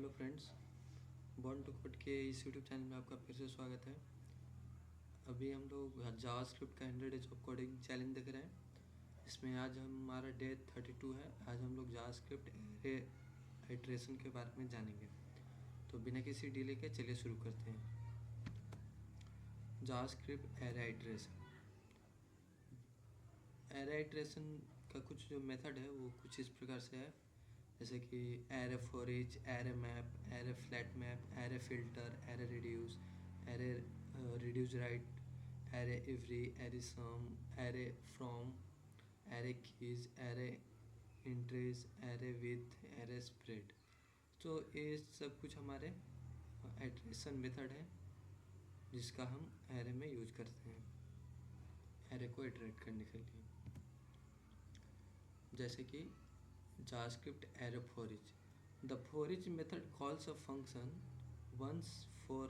Hello friends, born to code के इस YouTube channel में आपका फिर से स्वागत है। अभी हम लोग जावास्क्रिप्ट का 100 डेज ऑफ कोडिंग चैलेंज देख रहे हैं। इसमें आज हमारा डे 32 है। आज हम लोग जावास्क्रिप्ट एरे आइट्रेशन के बारे में जानेंगे। तो बिना किसी डिले के चलिए शुरू करते हैं। जावास्क्रिप्ट एरे आइट्रेशन का कुछ जो मेथड है वो कुछ इस प्रकार से है, जैसे कि array for each, array map, array flat map, array filter, array reduce right, array every, array sum, array from, array keys, array entries, array with, array spread. तो ये सब कुछ हमारे आइट्रेशन मेथड है जिसका हम एरे में यूज करते हैं एरे को इटरेट करने के लिए। जैसे कि JavaScript array for each. The for each method calls a function once for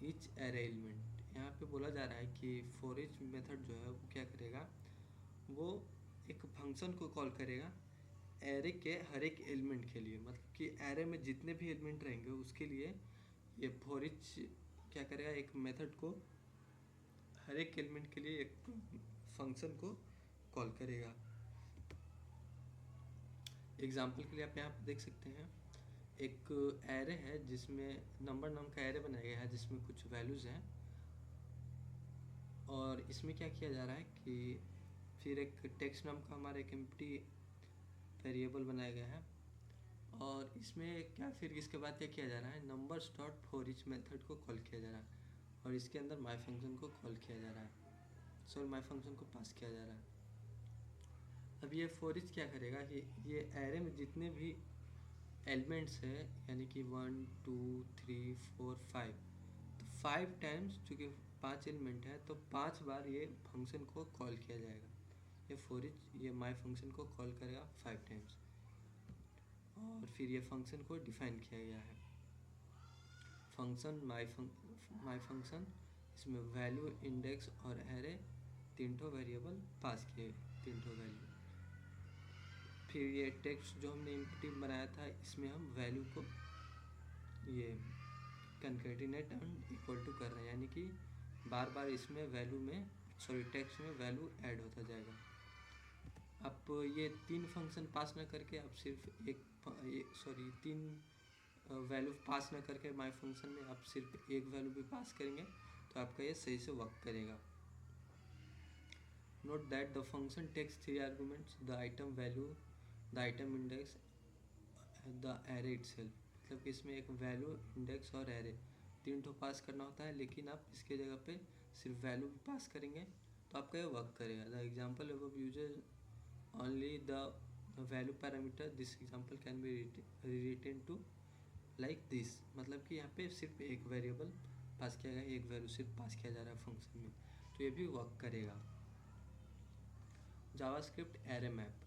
each array element. यहाँ पे बोला जा रहा है कि for each मेथड जो है वो क्या करेगा, वो एक फंक्शन को कॉल करेगा एरे के हर एक एलिमेंट के लिए। मतलब कि एरे में जितने भी एलिमेंट रहेंगे उसके लिए ये for each क्या करेगा, एक मेथड को हर एक एलिमेंट के लिए एक फंक्शन को कॉल करेगा। एग्जाम्पल के लिए आप यहाँ पर देख सकते हैं, एक एरे है जिसमें नंबर नाम का एरे बनाया गया है जिसमें कुछ वैल्यूज़ हैं, और इसमें क्या किया जा रहा है कि फिर एक टेक्स्ट नाम का हमारा एक एम्प्टी वेरिएबल बनाया गया है, और इसमें क्या फिर इसके बाद क्या किया जा रहा है, numbers dot for each method को कॉल किया जा रहा है, और इसके अंदर माई फंक्शन को कॉल किया जा रहा है, माई फंक्शन को पास किया जा रहा है। अब ये फॉर ईच क्या करेगा कि ये एरे में जितने भी एलिमेंट्स है, यानी कि 1 2 3 4 5, तो 5 टाइम्स, चूँकि 5 एलिमेंट है तो 5 बार ये फंक्शन को कॉल किया जाएगा। ये फॉर ईच ये माई फंक्शन को कॉल करेगा 5 टाइम्स, और फिर ये फंक्शन को डिफाइन किया गया है। फंक्शन माई फंक्शन, इसमें वैल्यू, इंडेक्स और एरे तीन वेरिएबल पास किए, तीन वैल्यू। फिर ये टेक्स्ट जो हमने इनपुट बनाया था, इसमें हम वैल्यू को ये कंकैटिनेट एंड इक्वल टू कर रहे हैं, यानी कि बार बार इसमें वैल्यू में टेक्स्ट में वैल्यू ऐड होता जाएगा। आप ये तीन फंक्शन पास ना करके आप सिर्फ तीन वैल्यू पास ना करके माई फंक्शन में आप सिर्फ एक वैल्यू भी पास करेंगे तो आपका ये सही से वर्क करेगा। Note that the function takes 3 arguments, the item value, the item index, the array itself. मतलब कि इसमें एक वैल्यू, इंडेक्स और एरे तीन पास करना होता है, लेकिन आप इसके जगह पे सिर्फ वैल्यू भी पास करेंगे तो आपका ये वर्क करेगा। The example above uses only the value parameter, this example can be written to like this. मतलब कि यहाँ पे सिर्फ एक वेरिएबल पास किया गया, एक वैल्यू सिर्फ पास किया जा रहा है फंक्शन में, तो ये भी वर्क करेगा। JavaScript array map.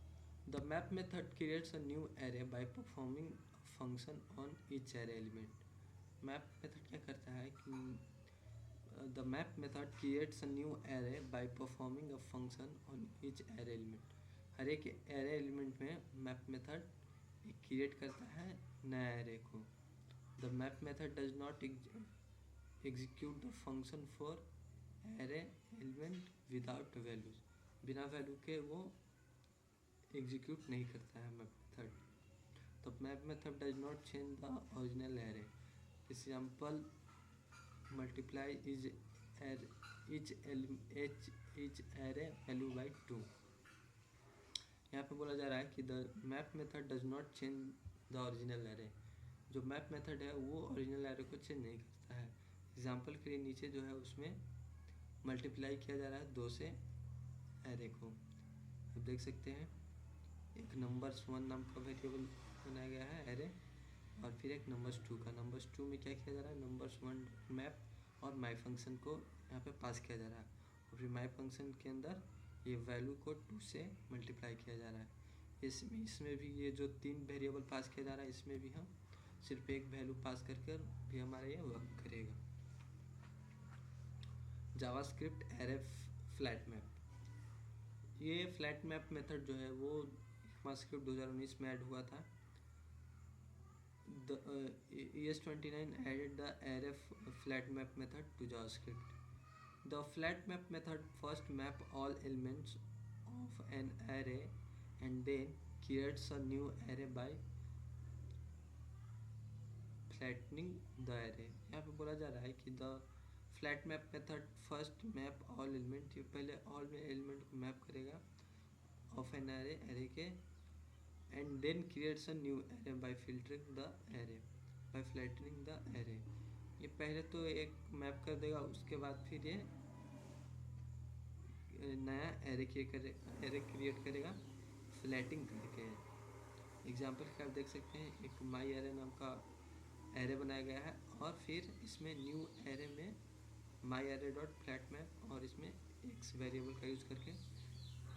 The map method creates a new array by performing a function on each array element. Map method क्या करता है कि the map method creates a new array by performing a function on each array element. हर एक array element में map method create करता है नया array को। The map method does not execute the function for array element without values. बिना value के वो execute नहीं करता है मैप मेथड। तो map method does not change the original array. Example, multiply etch array value by 2। यहाँ पे बोला जा रहा है कि the map method does not change the original array. जो मैप मेथड है वो ओरिजिनल एरे को चेंज नहीं करता है। एग्जाम्पल के लिए नीचे जो है उसमें मल्टीप्लाई किया जा रहा है 2 से एरे को। आप देख सकते हैं एक नंबर्स 1 नाम का वेरिएबल बनाया गया है एरे, और फिर एक नंबर्स 2 का। नंबर्स 2 में क्या किया जा रहा है, नंबर्स 1 मैप और माई फंक्शन को यहाँ पे पास किया जा रहा है, और फिर माई फंक्शन के अंदर ये वैल्यू को 2 से मल्टीप्लाई किया जा रहा है। इसमें भी ये जो 3 वेरिएबल पास किया जा रहा है, इसमें भी हम सिर्फ एक वैल्यू पास करके भी हमारा ये वर्क करेगा। JavaScript array flat map. ये फ्लैट मैप मेथड जो है वो मास्क्रिप्ट 2019 में ऐड हुआ था। The ES29 added the array flat map method to JavaScript. The flat map method first map all elements of an array and then creates a new array by flattening the array. यहाँ पे बोला जा रहा है कि the flat map method first map all element, ये पहले all में element को map करेगा of an array के, and then creates a new array by filtering the array, by flattening the array. ये पहले तो एक मैप कर देगा, उसके बाद फिर ये नया एरे क्रिएट करेगा फ्लैटिंग करके। एग्जाम्पल के आप देख सकते हैं, एक माई एरे नाम का एरे बनाया गया है और फिर इसमें न्यू एरे में माई एरे डॉट फ्लैट मैप और इसमें एक्स वेरिएबल का यूज़ करके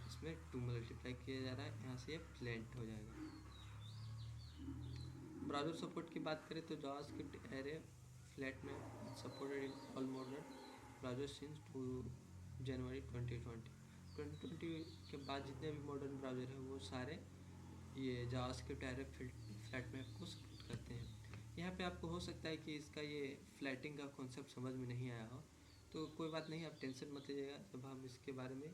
इसमें 2 मल्टीप्लाई किया जा रहा है। यहाँ से ये फ्लैट हो जाएगा। ब्राउज़र सपोर्ट की बात करें तो JavaScript array flat map supported in all modern browser since January 2020 के बाद जितने भी मॉडर्न ब्राउज़र हैं वो सारे ये जावास्क्रिप्ट एरे फ्लैट मैप को सपोर्ट करते हैं। यहाँ पे आपको हो सकता है कि इसका ये फ्लैटिंग का कॉन्सेप्ट समझ में नहीं आया हो, तो कोई बात नहीं, आप टेंशन मत लीजिएगा। जब हम इसके बारे में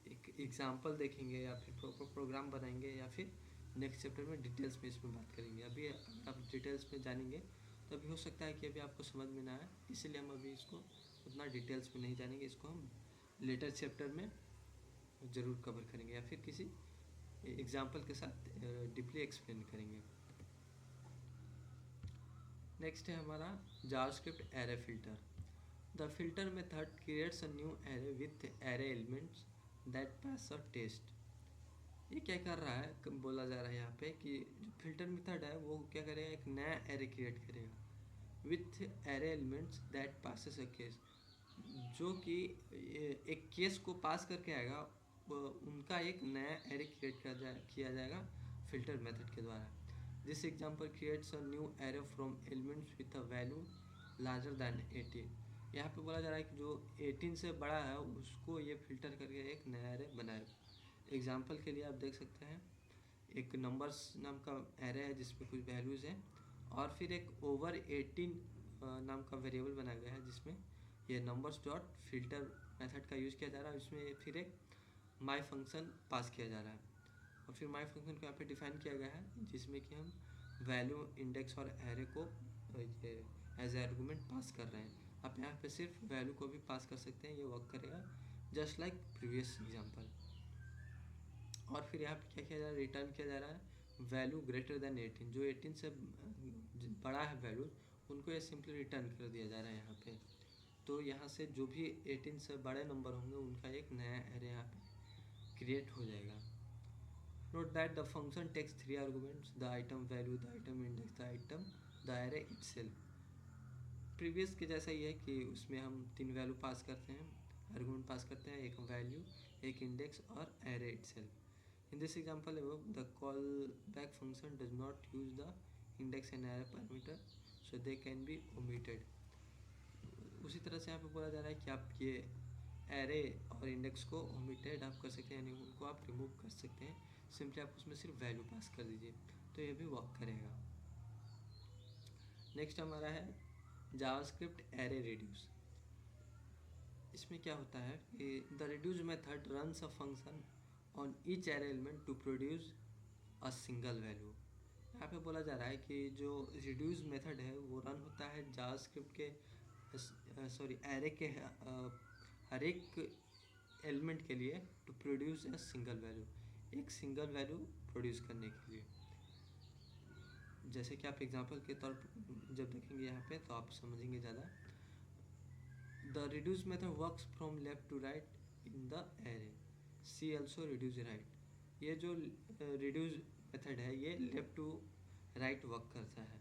एक एग्जांपल देखेंगे या फिर प्रॉपर प्रोग्राम बनाएंगे या फिर नेक्स्ट चैप्टर में डिटेल्स में इसमें बात करेंगे। अभी अगर आप डिटेल्स में जानेंगे तो अभी हो सकता है कि अभी आपको समझ में ना आए, इसीलिए हम अभी इसको उतना डिटेल्स में नहीं जानेंगे। इसको हम लेटर चैप्टर में ज़रूर कवर करेंगे या फिर किसी एग्जाम्पल के साथ डीपली एक्सप्लेन करेंगे। नेक्स्ट है हमारा JavaScript array filter. The filter method creates a new array with array elements that pass a test. ये क्या कर रहा है, बोला जा रहा है यहाँ पे कि जो फिल्टर मेथड है वो क्या करेगा, एक नया एरे क्रिएट करेगा with array elements that passes a case, जो कि एक केस को पास करके आएगा, उनका एक नया एरे क्रिएट किया जाएगा फिल्टर मेथड के द्वारा। This example creates a new array from elements with a value larger than 18। यहाँ पे बोला जा रहा है कि जो 18 से बड़ा है उसको ये फिल्टर करके एक नया एरे बनाएगा। एग्जाम्पल के लिए आप देख सकते हैं, एक नंबर्स नाम का एरे है जिसमें कुछ वैल्यूज़ हैं और फिर एक ओवर 18 नाम का वेरिएबल बनाया गया है जिसमें ये नंबर्स डॉट फिल्टर मेथड का यूज़ किया जा रहा है। इसमें फिर एक माई फंक्शन पास किया जा रहा है और फिर माई फंक्शन को यहाँ पे डिफाइन किया गया है जिसमें कि हम वैल्यू, इंडेक्स और एरे को एज आर्गूमेंट पास कर रहे हैं। आप यहाँ पे सिर्फ वैल्यू को भी पास कर सकते हैं, ये वर्क करेगा जस्ट लाइक प्रीवियस एग्जाम्पल। और फिर यहाँ पे क्या किया जा रहा है, रिटर्न किया जा रहा है वैल्यू ग्रेटर देन 18। जो 18 से बड़ा है वैल्यू, उनको ये सिंपली रिटर्न कर दिया जा रहा है यहाँ पे। तो यहाँ से जो भी 18 से बड़े नंबर होंगे उनका एक नया एरे यहाँ पे क्रिएट हो जाएगा। Note that the function takes 3 arguments, the item value, the item index, the item, the array itself. Previous के जैसा ही है कि उसमें हम 3 वैल्यू पास करते हैं, आर्गूमेंट पास करते हैं, एक वैल्यू, एक इंडेक्स और array itself. In this example above, the callback function does not use the index and array parameter, so they can be omitted. उसी तरह से यहाँ पे बोला जा रहा है कि आप ये एरे और इंडेक्स को ओमिटेड आप कर सकते हैं, यानी उनको आप रिमूव कर सकते हैं। सिंपली आप उसमें सिर्फ वैल्यू पास कर दीजिए तो ये भी वर्क करेगा। नेक्स्ट हमारा है जावास्क्रिप्ट एरे रिड्यूस। इसमें क्या होता है कि the reduce method runs a function on each array element to produce a single value. यहाँ पे बोला जा रहा है कि जो रिड्यूस मेथड है वो रन होता है जावास्क्रिप्ट के एरे के हर एक एलिमेंट के लिए to produce a single value, एक सिंगल वैल्यू प्रोड्यूस करने के लिए। जैसे कि आप एग्जांपल के तौर पर जब देखेंगे यहाँ पे तो आप समझेंगे ज़्यादा। The reduce method works from left to right in the array, see also reduce right. ये जो रिड्यूस मेथड है ये लेफ्ट टू राइट वर्क करता है।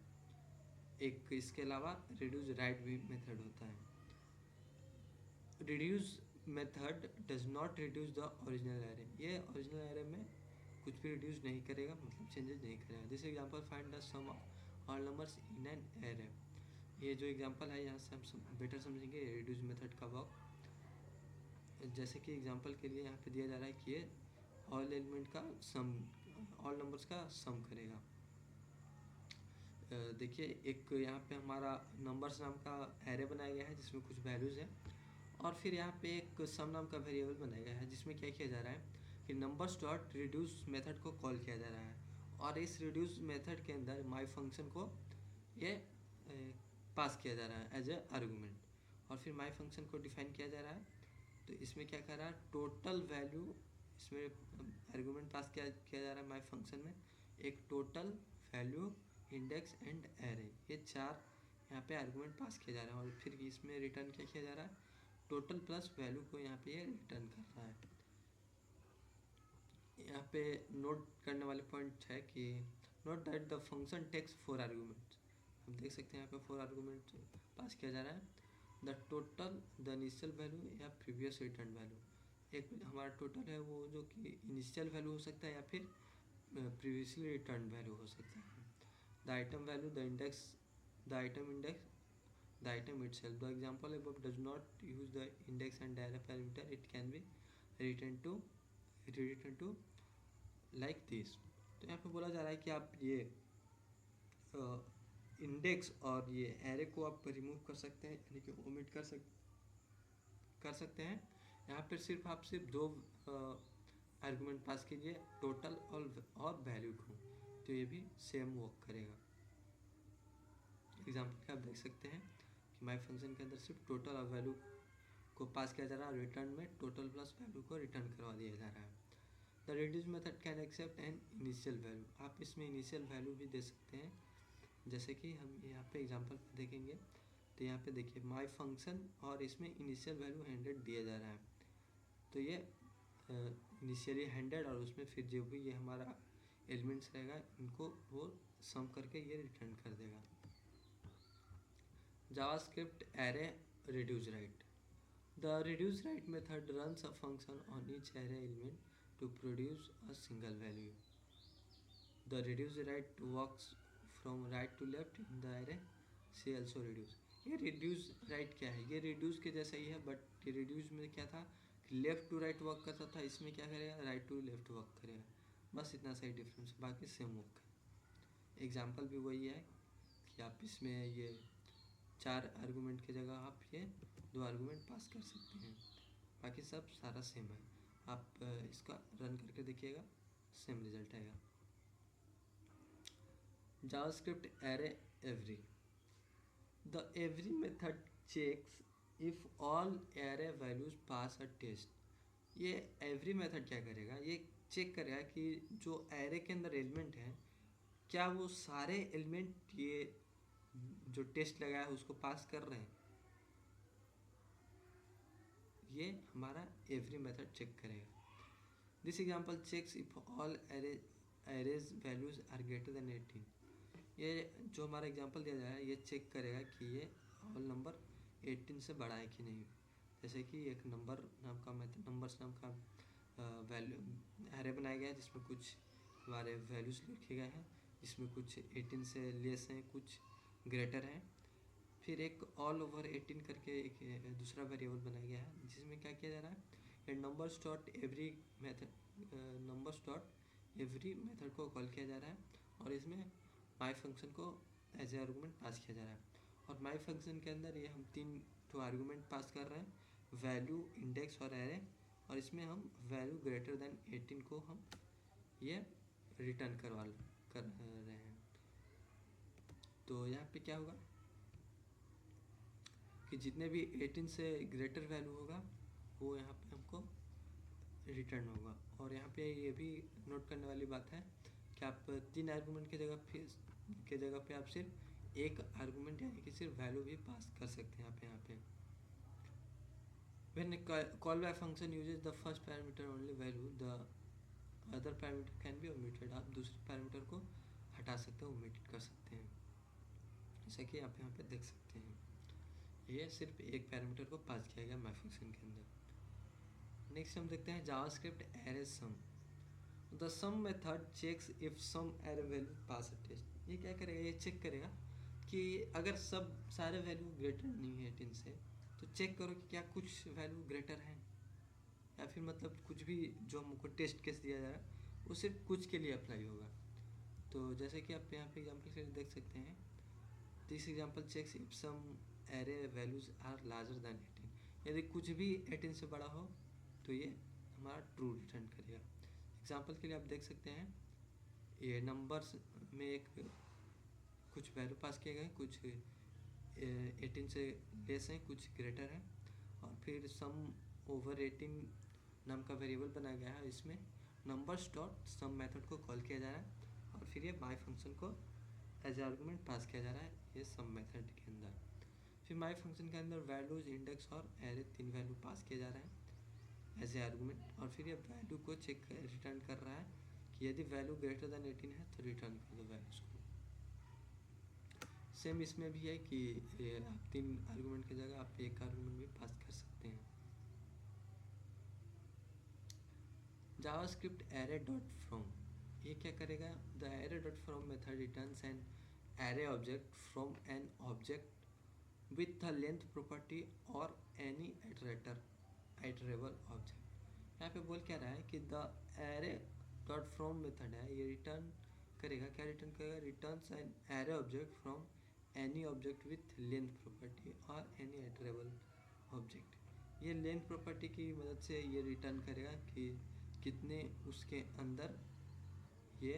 एक इसके अलावा रिड्यूस राइट भी मेथड होता है। Reduce method does not reduce the original array, ये ओरिजिनल एरे में कुछ भी रिड्यूस नहीं करेगा, मतलब चेंजेस नहीं करेगा। This example find the sum of all numbers in an array. ये जो एग्जांपल है यहाँ से हम बेटर समझेंगे रिड्यूस मेथड का वर्क। जैसे कि एग्जांपल के लिए यहाँ पे दिया जा रहा है कि ये ऑल एलिमेंट का सम, ऑल नंबर्स का सम करेगा। देखिए एक यहाँ पे हमारा नंबर्स नाम का एरे बनाया गया है जिसमें कुछ वैल्यूज़ हैं, और फिर यहाँ पे एक सम नाम का वेरिएबल बनाया गया है जिसमें क्या किया जा रहा है कि नंबर्स डॉट रिड्यूस मेथड को कॉल किया जा रहा है, और इस रिड्यूस मेथड के अंदर माई फंक्शन को ये पास किया जा रहा है एज ए आर्गूमेंट, और फिर माई फंक्शन को डिफाइन किया जा रहा है। तो इसमें क्या कर रहा है, टोटल वैल्यू, इसमें आर्गूमेंट पास किया जा रहा है माई फंक्शन में, एक total value index and array, ये चार यहाँ पे आर्गूमेंट पास किया जा रहा है, और फिर इसमें रिटर्न क्या किया जा रहा है, टोटल प्लस वैल्यू को यहाँ पे ये रिटर्न कर रहा है। यहाँ पे नोट करने वाले पॉइंट है कि note that the function takes 4 argument, हम देख सकते हैं यहाँ पे 4 आर्गूमेंट पास किया जा रहा है। The total, the initial value या प्रीवियस रिटर्न वैल्यू, एक हमारा टोटल है वो जो कि इनिशियल वैल्यू हो सकता है या फिर प्रीवियसली रिटर्न वैल्यू हो सकता है। The item value, the index, the item index, the item itself. The example above does not use the index and array parameter. It can be written to like this. तो यहाँ पे बोला जा रहा है कि आप ये इंडेक्स और ये एरे को आप रिमूव कर सकते हैं, यानी कि ओमिट कर सकते हैं। यहाँ पर सिर्फ दो आर्गुमेंट पास कीजिए, टोटल और वैल्यू को, तो ये भी सेम वर्क करेगा। एग्जाम्पल का आप देख सकते हैं कि माई फंक्शन के अंदर सिर्फ टोटल और वैल्यू को पास किया जा रहा है, रिटर्न में टोटल प्लस वैल्यू को रिटर्न करवा दिया जा रहा है। The reduce method can accept an initial value, आप इसमें इनिशियल वैल्यू भी दे सकते हैं, जैसे कि हम यहाँ पे एग्जांपल देखेंगे। तो यहाँ पे देखिए माई फंक्शन और इसमें इनिशियल वैल्यू 100 दिया जा रहा है, तो ये इनिशियली 100 और उसमें फिर जो भी ये हमारा एलिमेंट्स रहेगा इनको वो सम करके ये रिटर्न कर देगा। JavaScript array reduce write. The reduce write method runs a function on each array element to produce a single value. The reduce write works from right to left in the array. See also reduce. ये reduce write क्या है, ये reduce के जैसा ही है, but ये reduce में क्या था कि लेफ्ट टू राइट वर्क करता था, इसमें क्या करेगा, राइट टू लेफ्ट वर्क करेगा, बस इतना सा ही डिफरेंस, बाकी सेम वर्क है। एग्जाम्पल भी वही है कि आप इसमें ये 4 आर्गूमेंट की जगह आप ये 2 आर्गूमेंट पास कर सकते हैं, बाकी सब सारा सेम है। आप इसका रन करके देखिएगा, सेम रिजल्ट आएगा। JavaScript array every. The every method checks if all array values pass a test. ये every मेथड क्या करेगा, ये चेक करेगा कि जो एरे के अंदर एलिमेंट है क्या वो सारे एलिमेंट ये जो टेस्ट लगाया है उसको पास कर रहे हैं। ये हमारा एवरी मेथड चेक करेगा। This example checks if all arrays values are greater then 18। ये जो हमारा एग्जांपल दिया जा रहा है ये चेक करेगा कि ये ऑल नंबर 18 से बड़ा है कि नहीं। जैसे कि एक नंबर नाम का मेथड, नंबर्स नाम का वैल्यू एरे बनाया गया है जिसमें कुछ हमारे वैल्यूज लिखे गए हैं, जिसमें कुछ 18 से लेस हैं, कुछ ग्रेटर हैं। फिर एक ऑल ओवर 18 करके एक दूसरा वेरिएबल बनाया गया है जिसमें क्या किया जा रहा है, नंबर्स डॉट एवरी मेथड को कॉल किया जा रहा है, और इसमें माई फंक्शन को एज ए आर्गूमेंट पास किया जा रहा है। और माई फंक्शन के अंदर ये हम 3 आर्गूमेंट पास कर रहे हैं, वैल्यू, इंडेक्स और एरे, और इसमें हम वैल्यू ग्रेटर देन 18 को हम ये रिटर्न कर रहे हैं। तो यहाँ पे क्या होगा कि जितने भी 18 से ग्रेटर वैल्यू होगा वो यहाँ पे हमको रिटर्न होगा। और यहाँ पे ये भी नोट करने वाली बात है कि आप 3 आर्गूमेंट की जगह पे आप सिर्फ एक आर्गूमेंट यानी कि सिर्फ वैल्यू भी पास कर सकते हैं आप यहाँ पे। When a call by function uses the first parameter only value, the other parameter can be omitted. आप दूसरे पैरामीटर को हटा सकते हैं, ओमिट कर सकते हैं, जैसा कि आप यहाँ पे देख सकते हैं। ये सिर्फ एक पैरामीटर को पास किया गया माई फंक्शन के अंदर। नेक्स्ट हम देखते हैं JavaScript array sum. The sum method checks if some array value pass a test. ये क्या करेगा, ये चेक करेगा कि अगर सब सारे वैल्यू ग्रेटर नहीं है 18 से, तो चेक करो कि क्या कुछ वैल्यू ग्रेटर है, या फिर मतलब कुछ भी जो हमको टेस्ट केस दिया जा रहा है वो सिर्फ कुछ के लिए अप्लाई होगा। तो जैसे कि आप यहाँ पे एग्जाम्पल के लिए देख सकते हैं, this example checks if some array values are larger than 18। यदि कुछ भी 18 से बड़ा हो तो ये हमारा ट्रू रिटर्न करेगा। एग्जाम्पल के लिए आप देख सकते हैं, ये नंबर्स में एक कुछ वैल्यू पास किए गए, कुछ 18 से लेस हैं, कुछ ग्रेटर हैं, और फिर सम ओवर 18 नाम का वेरिएबल बनाया गया है। इसमें नंबर्स डॉट सम मेथड को कॉल किया जा रहा है और फिर ये माई फंक्शन को एज आर्गूमेंट पास किया जा रहा है ये सम मेथड के अंदर। फिर माई फंक्शन के अंदर वैल्यूज, इंडेक्स और एरे 3 वैल्यू पास किए जा रहे हैं एज ए आर्गूमेंट, और फिर ये वैल्यू को चेक रिटर्न कर रहा है कि यदि वैल्यू ग्रेटर देन 18 है तो रिटर्न कर दो वैल्यूज को। सेम इसमें भी है कि आप 3 आर्गूमेंट की जगह आप एक आर्गूमेंट भी पास कर सकते हैं। जावास्क्रिप्ट एरे डॉट फ्रॉम, ये क्या करेगा, the array dot from method returns an array object from an object with the length property और एनी आइटरेबल ऑब्जेक्ट। यहाँ पे बोल क्या रहा है कि the array dot from method है, ये रिटर्न करेगा, क्या रिटर्न करेगा, returns an array object from any object with length property और एनी आइटरेबल ऑब्जेक्ट। ये लेंथ प्रॉपर्टी की मदद से ये रिटर्न करेगा कि कितने उसके अंदर ये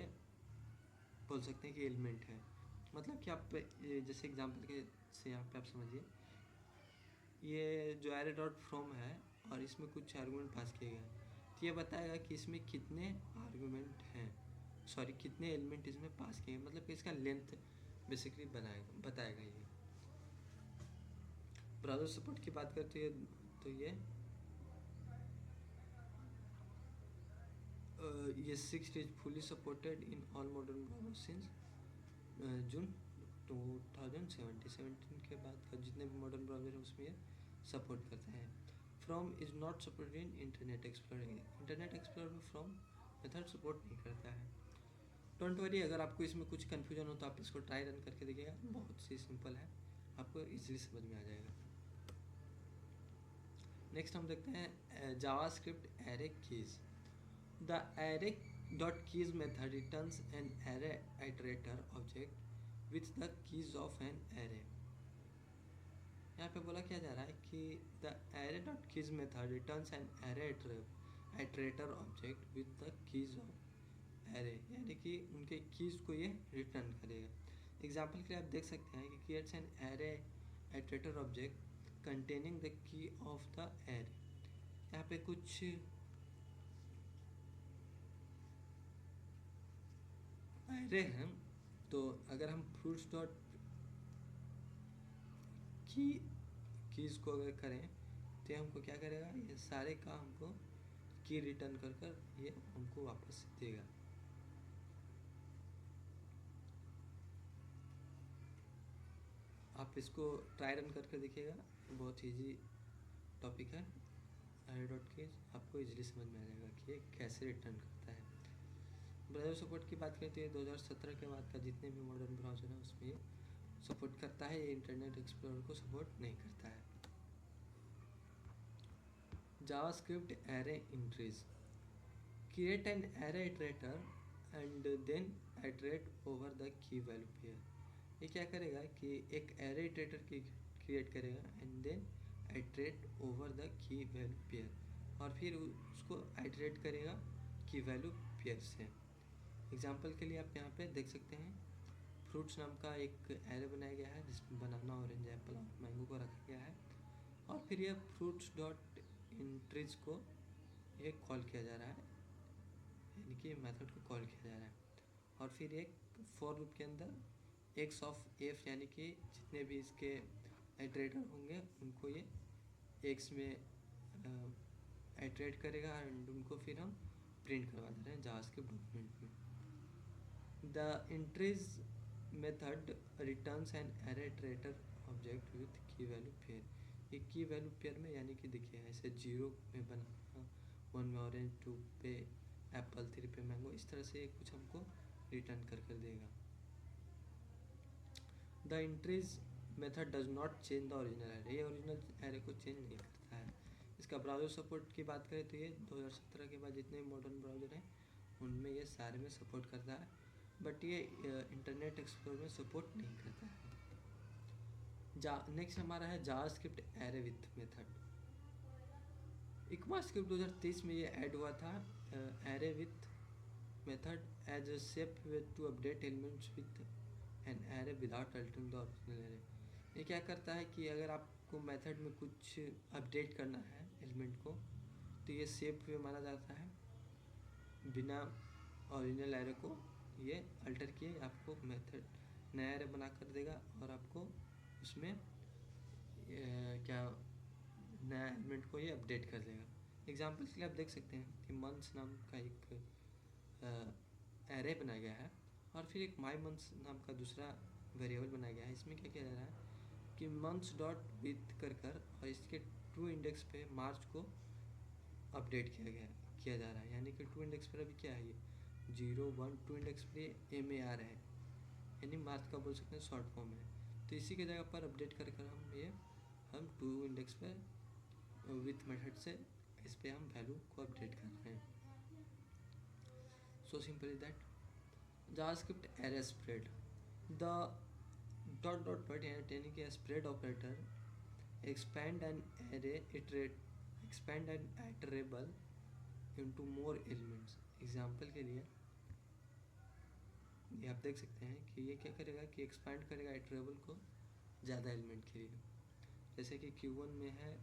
बोल सकते हैं कि एलिमेंट है। मतलब कि आप जैसे एग्जांपल के से यहाँ पे आप समझिए, ये जो एरे डॉट फ्रॉम है और इसमें कुछ आर्गूमेंट पास किए गए, तो ये बताएगा कि इसमें कितने आर्गूमेंट हैं, सॉरी कितने एलिमेंट इसमें पास किए हैं, मतलब कि इसका लेंथ बेसिकली बताएगा ये। ब्राउज़र सपोर्ट की बात करते हैं तो ये 6 is fully supported in all modern browser since June 2017 के बाद का जितने भी मॉडर्न ब्राउज़र हैं उसमें ये सपोर्ट करते हैं। From is not supported in internet explorer, internet explorer में फ्रॉम मेथड सपोर्ट नहीं करता है। डोंट वरी, अगर आपको इसमें कुछ कन्फ्यूजन हो तो आप इसको ट्राई रन करके देखिएगा, बहुत सी सिंपल है, आपको इजीली समझ में आ जाएगा। नेक्स्ट हम देखते हैं JavaScript array keys. The array dot keys method returns an array iterator object with the keys of an array. यहाँ पे बोला क्या जा रहा है कि the array dot keys method returns an array iterator object with the keys of array, यानी कि उनके कीज को ये रिटर्न करेगा। एग्जाम्पल के लिए आप देख सकते हैं कि creates an array iterator object containing the key of the array. यहाँ पे कुछ एरे हैं, तो अगर हम फ्रूट्स डॉट कीज को अगर करें तो हमको क्या करेगा, ये सारे का हमको की रिटर्न कर कर ये हमको वापस देगा। आप इसको ट्राई रन करके देखिएगा, बहुत इजी टॉपिक है। एरे डॉट कीज आपको इजीली समझ में आ जाएगा कि ये कैसे रिटर्न करता है। ब्राउज़र सपोर्ट की बात करते हैं 2017 के बाद का जितने भी मॉडर्न ब्राउज़र हैं उसमें ये सपोर्ट करता है, ये इंटरनेट एक्सप्लोरर को सपोर्ट नहीं करता है। JavaScript array entries, create an array iterator and then iterate over the key value pair. ये क्या करेगा कि एक एरे इटरेटर की क्रिएट करेगा and then iterate over the key value pair, और फिर उसको इटरेट करेगा की वैल्यू पेयर से। एग्जाम्पल के लिए आप यहाँ पे देख सकते हैं, फ्रूट्स नाम का एक एरे बनाया गया है जिसमें बनाना, ऑरेंज, एप्पल और मैंगो को रखा गया है, और फिर यह फ्रूट्स डॉट इंट्रीज को ये कॉल किया जा रहा है, यानी कि मेथड को कॉल किया जा रहा है। और फिर एक फॉर लूप के अंदर एक्स ऑफ एफ, यानी कि जितने भी इसके आइटरेटर होंगे उनको ये एक्स में आइटरेट करेगा एंड उनको फिर हम प्रिंट करवा दे रहे हैं जावास्क्रिप्ट डॉक्यूमेंट में। The entries method returns N array iterator object with की वैल्यू पेयर। ये की वैल्यू पेयर में, यानी कि देखिए ऐसे 0 में बनाना, 1 में ऑरेंज, 2 पे एप्पल, 3 पे मैंगो, इस तरह से कुछ हमको रिटर्न कर देगा। The entries method does not change the original array, ये ओरिजिनल एरे को चेंज नहीं करता है। इसका ब्राउज़र सपोर्ट की बात करें तो ये 2017 के बाद जितने मॉडर्न ब्राउज़र हैं उनमें ये सारे में सपोर्ट करता है। बट ये इंटरनेट एक्सप्लोरर में सपोर्ट नहीं करता है। नेक्स्ट हमारा है JavaScript array with method. ECMAScript 2023 में ये ऐड हुआ था, array with method as a safe way to update elements with an array without altering the original array. ये क्या करता है कि अगर आपको मेथड में कुछ अपडेट करना है एलिमेंट को, तो ये सेफ वे माना जाता है, बिना ओरिजिनल एरे को ये अल्टर किए आपको मेथड नया एरे बना कर देगा और आपको उसमें क्या नया एलिमेंट को ये अपडेट कर देगा। एग्जाम्पल के लिए आप देख सकते हैं कि मंथ्स नाम का एक एरे बनाया गया है और फिर एक माई मंथ्स नाम का दूसरा वेरिएबल बनाया गया है। इसमें क्या किया जा रहा है कि मंथ्स डॉट विथ कर और इसके ट्रू इंडेक्स पे मार्च को अपडेट किया जा रहा है, यानी कि ट्रू इंडेक्स पर अभी क्या है, ये 0 1 ट्रू इंडेक्स पर ये MAR है, यानी मार्च का बोल सकते हैं शॉर्ट फॉर्म है। तो इसी के जगह पर अपडेट कर हम ट्रू इंडेक्स पर विथ मेथड से इस पे हम वैल्यू को अपडेट कर रहे हैं। So simple is that. JavaScript array spread, the dot dot dot यानी कि spread operator expand an iterable into more elements। Example के लिए ये आप देख सकते हैं कि ये क्या करेगा कि एक्सपैंड करेगा इटरेबल को ज़्यादा एलिमेंट के लिए। जैसे कि Q1 में है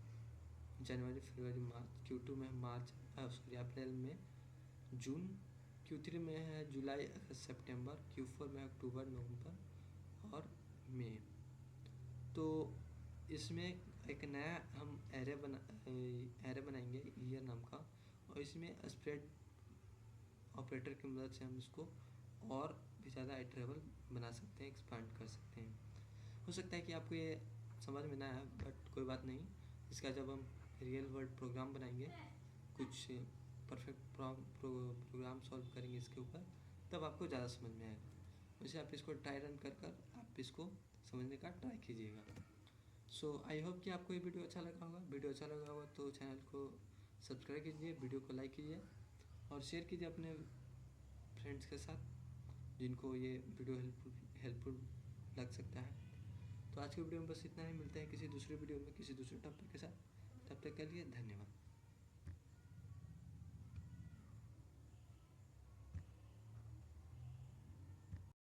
जनवरी फरवरी मार्च, Q2 में मार्च अप्रैल में जून, Q3 में है जुलाई अगस्त सितंबर, Q4 में अक्टूबर नवंबर और मई। तो इसमें एक नया हम एरे बनाएंगे ईयर नाम का, और इसमें स्प्रेड ऑपरेटर की मदद से हम इसको और भी ज़्यादा इटरेबल बना सकते हैं, एक्सपांड कर सकते हैं। हो सकता है कि आपको ये समझ में ना आए, बट कोई बात नहीं, इसका जब हम रियल वर्ल्ड प्रोग्राम बनाएंगे, कुछ परफेक्ट प्रोग्राम सॉल्व करेंगे इसके ऊपर, तब आपको ज़्यादा समझ में आएगा। वैसे आप इसको ट्राई रन कर आप इसको समझने का ट्राई कीजिएगा। सो आई होप कि आपको ये वीडियो अच्छा लगा होगा। वीडियो अच्छा लगा होगा तो चैनल को सब्सक्राइब कीजिए, वीडियो को लाइक कीजिए और शेयर कीजिए अपने फ्रेंड्स के साथ जिनको ये वीडियो हेल्पफुल लग सकता है। तो आज के वीडियो में बस इतना ही, मिलते हैं किसी दूसरे वीडियो में किसी दूसरे टॉपिक के साथ। तब तक के लिए धन्यवाद।